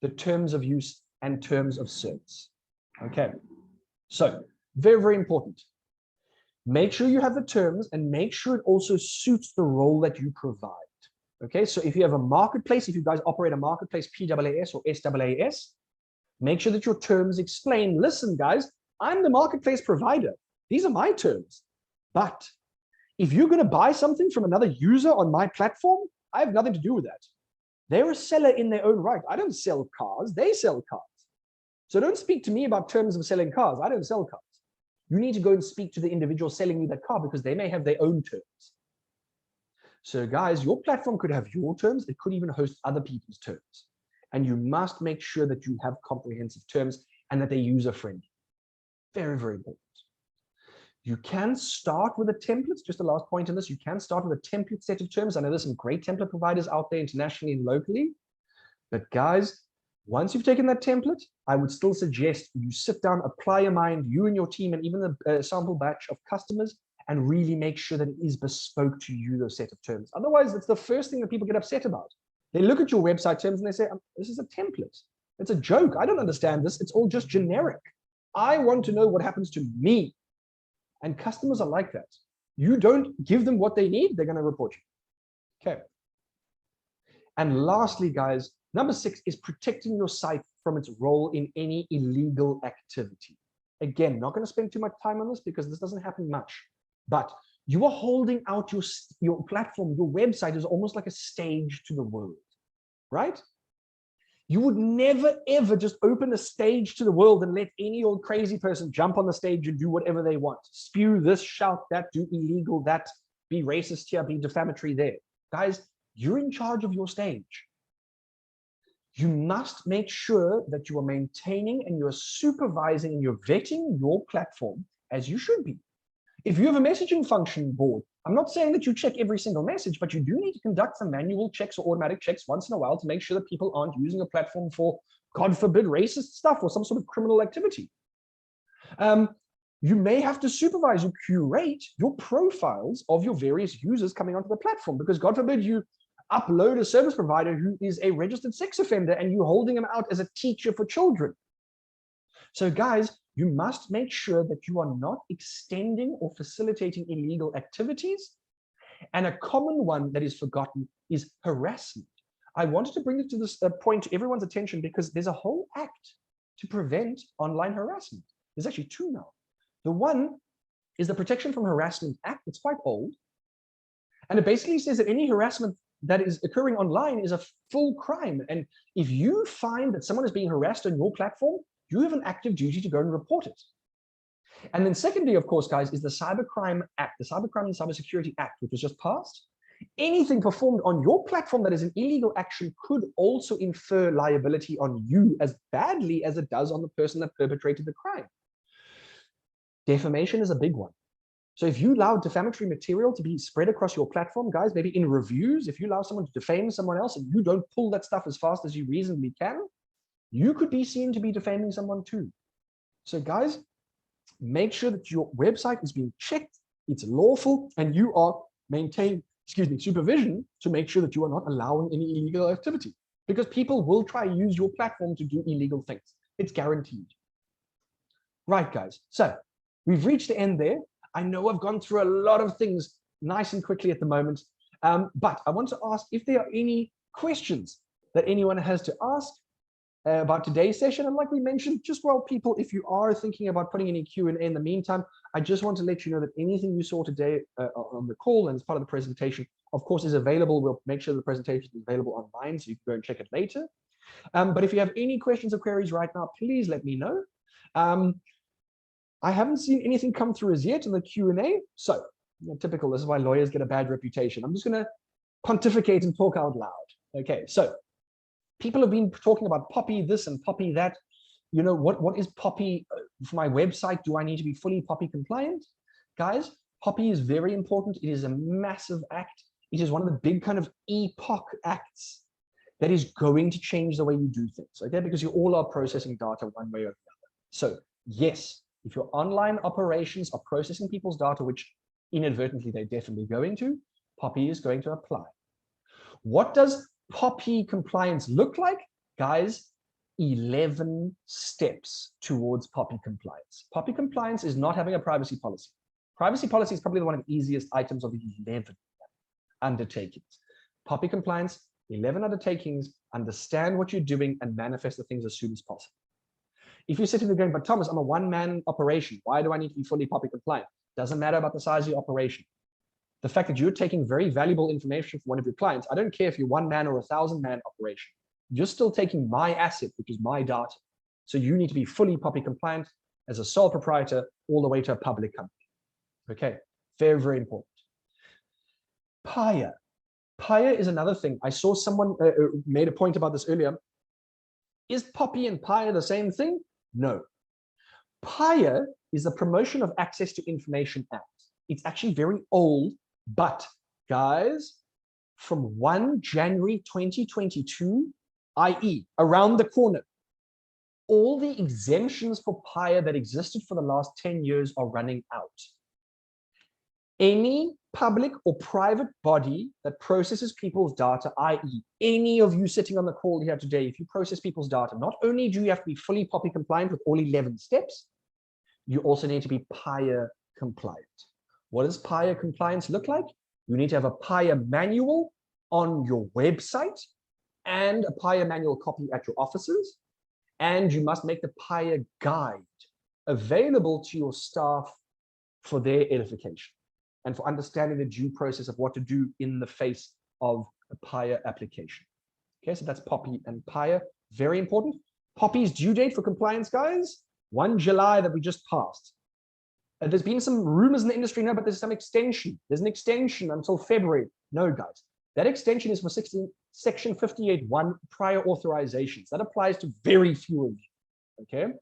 the terms of use and terms of service. Okay, so very, very important. Make sure you have the terms and make sure it also suits the role that you provide. Okay, so if you have a marketplace, if you guys operate a marketplace, PWAS or SWAS, make sure that your terms explain, listen, guys, I'm the marketplace provider. These are my terms. But if you're going to buy something from another user on my platform, I have nothing to do with that. They're a seller in their own right. I don't sell cars. They sell cars. So don't speak to me about terms of selling cars. I don't sell cars. You need to go and speak to the individual selling you that car because they may have their own terms. So guys, your platform could have your terms. It could even host other people's terms. And you must make sure that you have comprehensive terms and that they're user-friendly. Very, very important. You can start with a template. Just the last point on this, you can start with a template set of terms. I know there's some great template providers out there internationally and locally. But guys, once you've taken that template, I would still suggest you sit down, apply your mind, you and your team, and even the sample batch of customers, and really make sure that it is bespoke to you, those set of terms. Otherwise, it's the first thing that people get upset about. They look at your website terms and they say, this is a template. It's a joke. I don't understand this. It's all just generic. I want to know what happens to me. And customers are like that. You don't give them what they need, they're going to report you. Okay. And lastly, guys, number 6 is protecting your site from its role in any illegal activity. Again, not going to spend too much time on this because this doesn't happen much. But you are holding out your platform, your website is almost like a stage to the world, right? You would never, ever just open a stage to the world and let any old crazy person jump on the stage and do whatever they want. Spew this, shout that, do illegal that, be racist here, be defamatory there. Guys, you're in charge of your stage. You must make sure that you are maintaining and you're supervising and you're vetting your platform as you should be. If you have a messaging function board, I'm not saying that you check every single message, but you do need to conduct some manual checks or automatic checks once in a while to make sure that people aren't using a platform for, God forbid, racist stuff or some sort of criminal activity. You may have to supervise or curate your profiles of your various users coming onto the platform because, God forbid, you upload a service provider who is a registered sex offender and you're holding him out as a teacher for children. So guys, you must make sure that you are not extending or facilitating illegal activities. And a common one that is forgotten is harassment. I wanted to bring it to this point to everyone's attention because there's a whole act to prevent online harassment. There's actually 2 now. The one is the Protection from Harassment Act. It's quite old. And it basically says that any harassment that is occurring online is a full crime. And if you find that someone is being harassed on your platform, you have an active duty to go and report it. And then secondly, of course, guys, is the Cybercrime Act, the Cybercrime and Cybersecurity Act, which was just passed. Anything performed on your platform that is an illegal action could also infer liability on you as badly as it does on the person that perpetrated the crime. Defamation is a big one. So if you allow defamatory material to be spread across your platform, guys, maybe in reviews, if you allow someone to defame someone else and you don't pull that stuff as fast as you reasonably can, you could be seen to be defaming someone too. So guys, make sure that your website is being checked, it's lawful, and you are maintaining, supervision to make sure that you are not allowing any illegal activity. Because people will try to use your platform to do illegal things. It's guaranteed. Right, guys. So we've reached the end there. I know I've gone through a lot of things nice and quickly at the moment, but I want to ask if there are any questions that anyone has to ask about today's session. And like we mentioned, just while people, if you are thinking about putting any Q&A in the meantime, I just want to let you know that anything you saw today on the call and as part of the presentation, of course, is available. We'll make sure the presentation is available online so you can go and check it later. But if you have any questions or queries right now, please let me know. I haven't seen anything come through as yet in the Q&A. So, typical, this is why lawyers get a bad reputation. I'm just going to pontificate and talk out loud. Okay, so people have been talking about Poppy this and Poppy that. You know, what is Poppy for my website? Do I need to be fully Poppy compliant? Guys, Poppy is very important. It is a massive act. It is one of the big kind of epoch acts that is going to change the way you do things, okay? Because you all are processing data one way or the other. So yes, if your online operations are processing people's data, which inadvertently they're definitely going to, Poppy is going to apply. What does Poppy compliance look like? Guys, 11 steps towards Poppy compliance. Poppy compliance is not having a privacy policy. Privacy policy is probably one of the easiest items of the 11 undertakings. PYRE compliance, 11 undertakings, understand what you're doing and manifest the things as soon as possible. If you're sitting there going, but Thomas, I'm a one-man operation. Why do I need to be fully PYRE compliant? Doesn't matter about the size of your operation. The fact that you're taking very valuable information from one of your clients, I don't care if you're one-man or 1,000-man operation, you're still taking my asset, which is my data. So you need to be fully PYRE compliant as a sole proprietor all the way to a public company. Okay, very, very important. PYRE. PYRE is another thing. I saw someone made a point about this earlier. Is POPI and PYRE the same thing? No. PYRE is the Promotion of Access to Information Act. It's actually very old, but guys, from 1 January 2022, i.e. around the corner, all the exemptions for PYRE that existed for the last 10 years are running out. Any public or private body that processes people's data, i.e. any of you sitting on the call here today, if you process people's data, not only do you have to be fully POPI compliant with all 11 steps, you also need to be PYRE compliant. What does PYRE compliance look like? You need to have a PYRE manual on your website and a PYRE manual copy at your offices, and you must make the PYRE guide available to your staff for their edification and for understanding the due process of what to do in the face of a PYRE application. Okay, so that's POPI and PYRE, very important. POPI's due date for compliance, guys, 1 July that we just passed. There's been some rumors in the industry now, but there's some extension. There's an extension until February. No, guys, that extension is for Section 58(1) prior authorizations. That applies to very few of you, okay?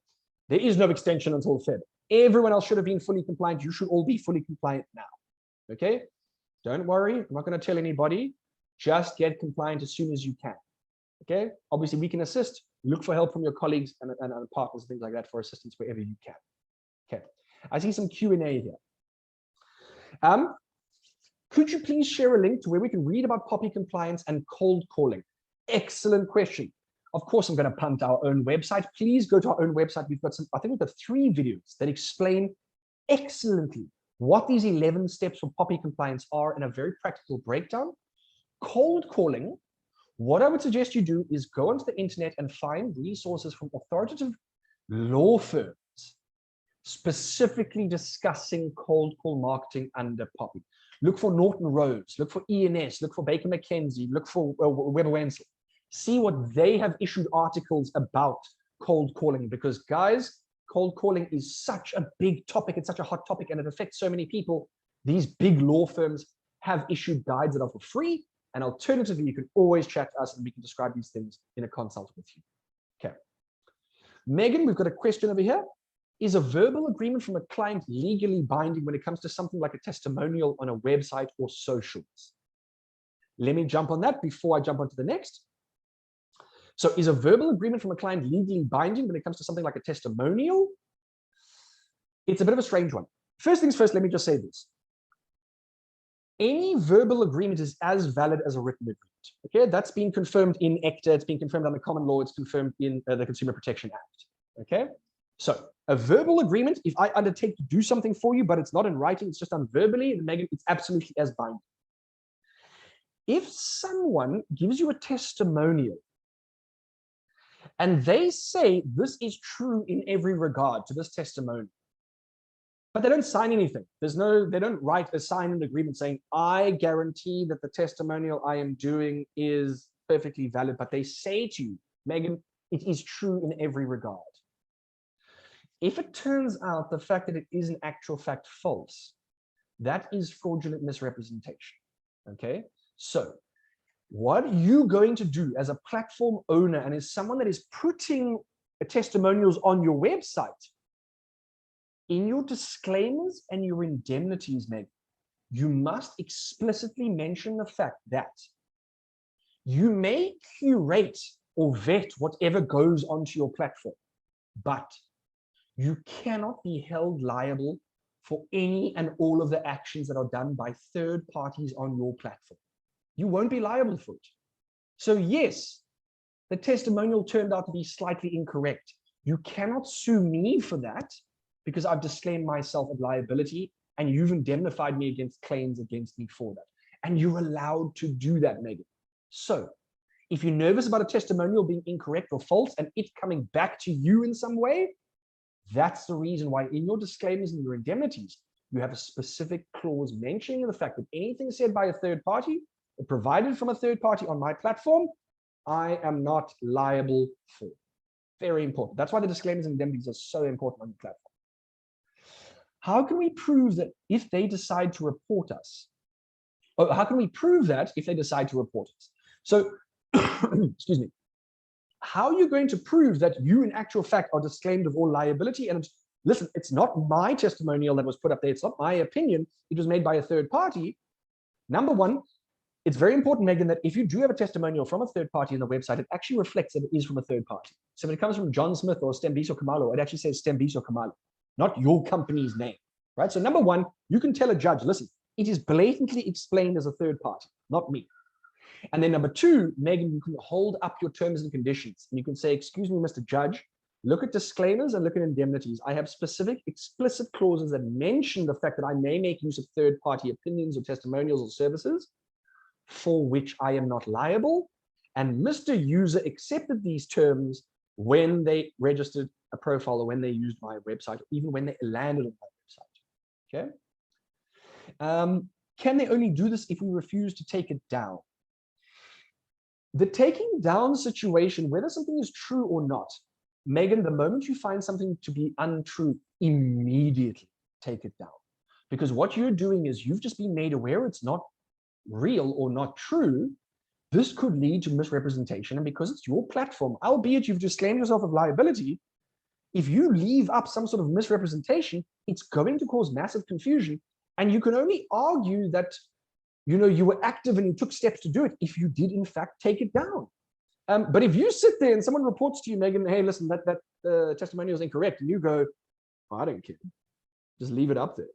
There is no extension until Feb. Everyone else should have been fully compliant. You should all be fully compliant now, okay? Don't worry, I'm not going to tell anybody. Just get compliant as soon as you can, okay? Obviously, we can assist. Look for help from your colleagues and partners and things like that for assistance wherever you can, okay? I see some Q&A here. Could you please share a link to where we can read about POPI compliance and cold calling? Excellent question. Of course, I'm going to punt our own website. Please go to our own website. We've got some, I think we've got 3 videos that explain excellently what these 11 steps for POPI compliance are in a very practical breakdown. Cold calling, what I would suggest you do is go onto the internet and find resources from authoritative law firms specifically discussing cold call marketing under POPI. Look for Norton Rose, look for ENS, look for Baker McKenzie, look for Weber Wenzel. See what they have issued articles about cold calling, because guys, cold calling is such a big topic. It's such a hot topic and it affects so many people. These big law firms have issued guides that are for free, and alternatively, you can always chat to us and we can describe these things in a consult with you. Okay. Megan, we've got a question over here. Is a verbal agreement from a client legally binding when it comes to something like a testimonial on a website or socials? Let me jump on that before I jump onto the next. So is a verbal agreement from a client legally binding when it comes to something like a testimonial? It's a bit of a strange one. First things first, let me just say this. Any verbal agreement is as valid as a written agreement. Okay, that's been confirmed in ECTA, it's been confirmed under common law, it's confirmed in the Consumer Protection Act. Okay, so a verbal agreement, if I undertake to do something for you, but it's not in writing, it's just done verbally, it's absolutely as binding. If someone gives you a testimonial and they say this is true in every regard to this testimony, but they don't sign anything. They don't write a signed agreement saying, I guarantee that the testimonial I am doing is perfectly valid, but they say to you, Megan, it is true in every regard. If it turns out the fact that it is in actual fact false, that is fraudulent misrepresentation, okay? So what are you going to do as a platform owner and as someone that is putting testimonials on your website? In your disclaimers and your indemnities, Meg, you must explicitly mention the fact that you may curate or vet whatever goes onto your platform, but you cannot be held liable for any and all of the actions that are done by third parties on your platform. You won't be liable for it. So yes, the testimonial turned out to be slightly incorrect. You cannot sue me for that because I've disclaimed myself of liability and you've indemnified me against claims against me for that. And you're allowed to do that, Megan. So if you're nervous about a testimonial being incorrect or false and it coming back to you in some way, that's the reason why in your disclaimers and your indemnities, you have a specific clause mentioning the fact that anything said by a third party or provided from a third party on my platform, I am not liable for. Very important. That's why the disclaimers and indemnities are so important on the platform. How can we prove that if they decide to report us? Or how can we prove that if they decide to report us? So, excuse me. How are you going to prove that you in actual fact are disclaimed of all liability? And listen, it's not my testimonial that was put up there. It's not my opinion. It was made by a third party. Number one, it's very important, Megan, that if you do have a testimonial from a third party on the website, it actually reflects that it is from a third party. So when it comes from John Smith or Stembiso Khumalo, it actually says Stembiso Khumalo, not your company's name, right? So number one, you can tell a judge, listen, it is blatantly explained as a third party, not me. And then number two, Megan, you can hold up your terms and conditions. And you can say, excuse me, Mr. Judge, look at disclaimers and look at indemnities. I have specific explicit clauses that mention the fact that I may make use of third-party opinions or testimonials or services for which I am not liable. And Mr. User accepted these terms when they registered a profile or when they used my website, or even when they landed on my website. Okay. Can they only do this if we refuse to take it down? The taking down situation, whether something is true or not, Megan, the moment you find something to be untrue, immediately take it down. Because what you're doing is you've just been made aware it's not real or not true. This could lead to misrepresentation. And because it's your platform, albeit you've disclaimed yourself of liability, if you leave up some sort of misrepresentation, it's going to cause massive confusion. And you can only argue that you were active and you took steps to do it if you did in fact take it down. But if you sit there and someone reports to you, Megan, hey, listen, that testimonial is incorrect, and you go, oh, I don't care, just leave it up there.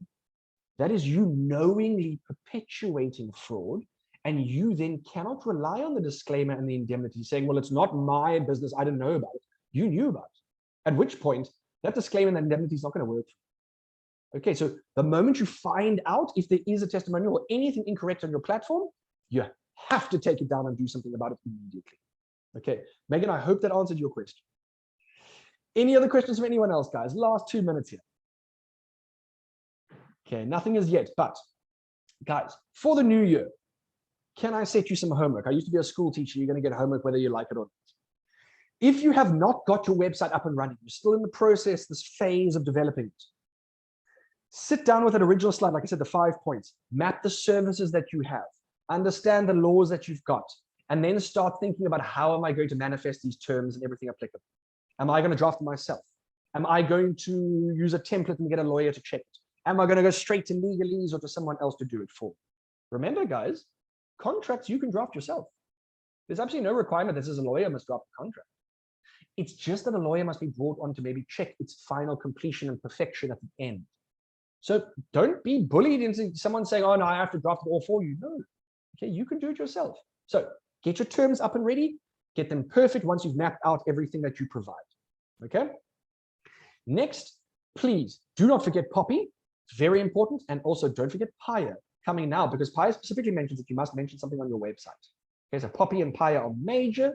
That is you knowingly perpetuating fraud, and you then cannot rely on the disclaimer and the indemnity saying, well, it's not my business, I didn't know about it. You knew about it. At which point, that disclaimer and indemnity is not going to work. Okay, so the moment you find out if there is a testimonial or anything incorrect on your platform, you have to take it down and do something about it immediately. Okay, Megan, I hope that answered your question. Any other questions from anyone else, guys? Last 2 minutes here. Okay, nothing as yet, but guys, for the new year, can I set you some homework? I used to be a school teacher. You're going to get homework whether you like it or not. If you have not got your website up and running, you're still in the process, this phase of developing it, sit down with an original slide, like I said, the 5 points, map the services that you have, understand the laws that you've got, and then start thinking about how am I going to manifest these terms and everything applicable? Am I going to draft it myself? Am I going to use a template and get a lawyer to check it? Am I going to go straight to legalese or to someone else to do it for? Remember, guys, contracts you can draft yourself. There's absolutely no requirement that says a lawyer must draft a contract. It's just that a lawyer must be brought on to maybe check its final completion and perfection at the end. So don't be bullied into someone saying, oh, no, I have to draft it all for you. No, okay, you can do it yourself. So get your terms up and ready, get them perfect once you've mapped out everything that you provide, okay? Next, please do not forget Poppy. It's very important. And also don't forget PYRE coming now, because PYRE specifically mentions that you must mention something on your website. Okay, so Poppy and PYRE are major.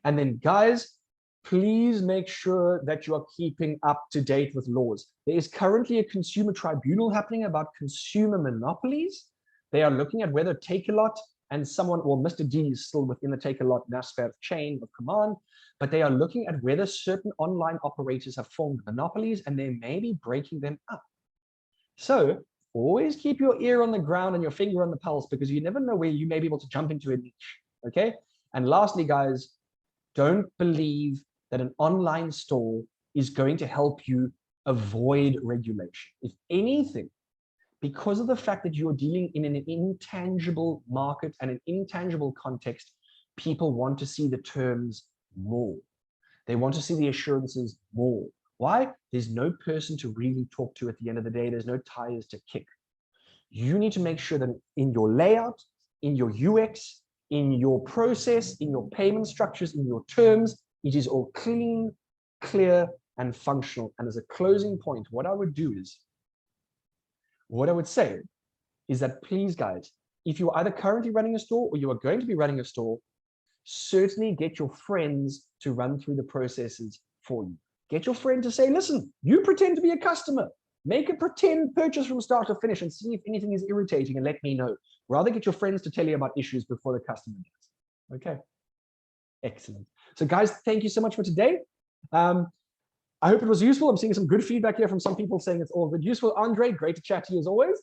And then guys, please make sure that you are keeping up to date with laws. There is currently a consumer tribunal happening about consumer monopolies. They are looking at whether Takealot and someone, well, Mr. D is still within the Takealot NASFAR chain of command, but they are looking at whether certain online operators have formed monopolies and they may be breaking them up. So always keep your ear on the ground and your finger on the pulse, because you never know where you may be able to jump into a niche, okay? And lastly, guys, don't believe that an online store is going to help you avoid regulation. If anything, because of the fact that you're dealing in an intangible market and an intangible context, people want to see the terms more. They want to see the assurances more. Why? There's no person to really talk to at the end of the day. There's no tires to kick. You need to make sure that in your layout, in your UX, in your process, in your payment structures, in your terms, it is all clean, clear, and functional. And as a closing point, what I would say is that please, guys, if you are either currently running a store or you are going to be running a store, certainly get your friends to run through the processes for you. Get your friend to say, listen, you pretend to be a customer. Make a pretend purchase from start to finish and see if anything is irritating and let me know. Rather get your friends to tell you about issues before the customer does. Okay. Excellent. So guys, thank you so much for today. I hope it was useful. I'm seeing some good feedback here from some people saying it's all good. Useful. Andre, great to chat to you as always.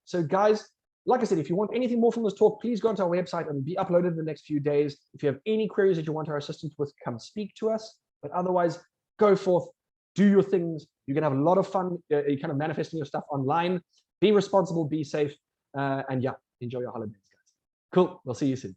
So guys, like I said, if you want anything more from this talk, please go onto our website and be uploaded in the next few days. If you have any queries that you want our assistance with, come speak to us. But otherwise, go forth, do your things. You can have a lot of fun kind of manifesting your stuff online. Be responsible, be safe, and yeah, enjoy your holidays, guys. Cool. We'll see you soon.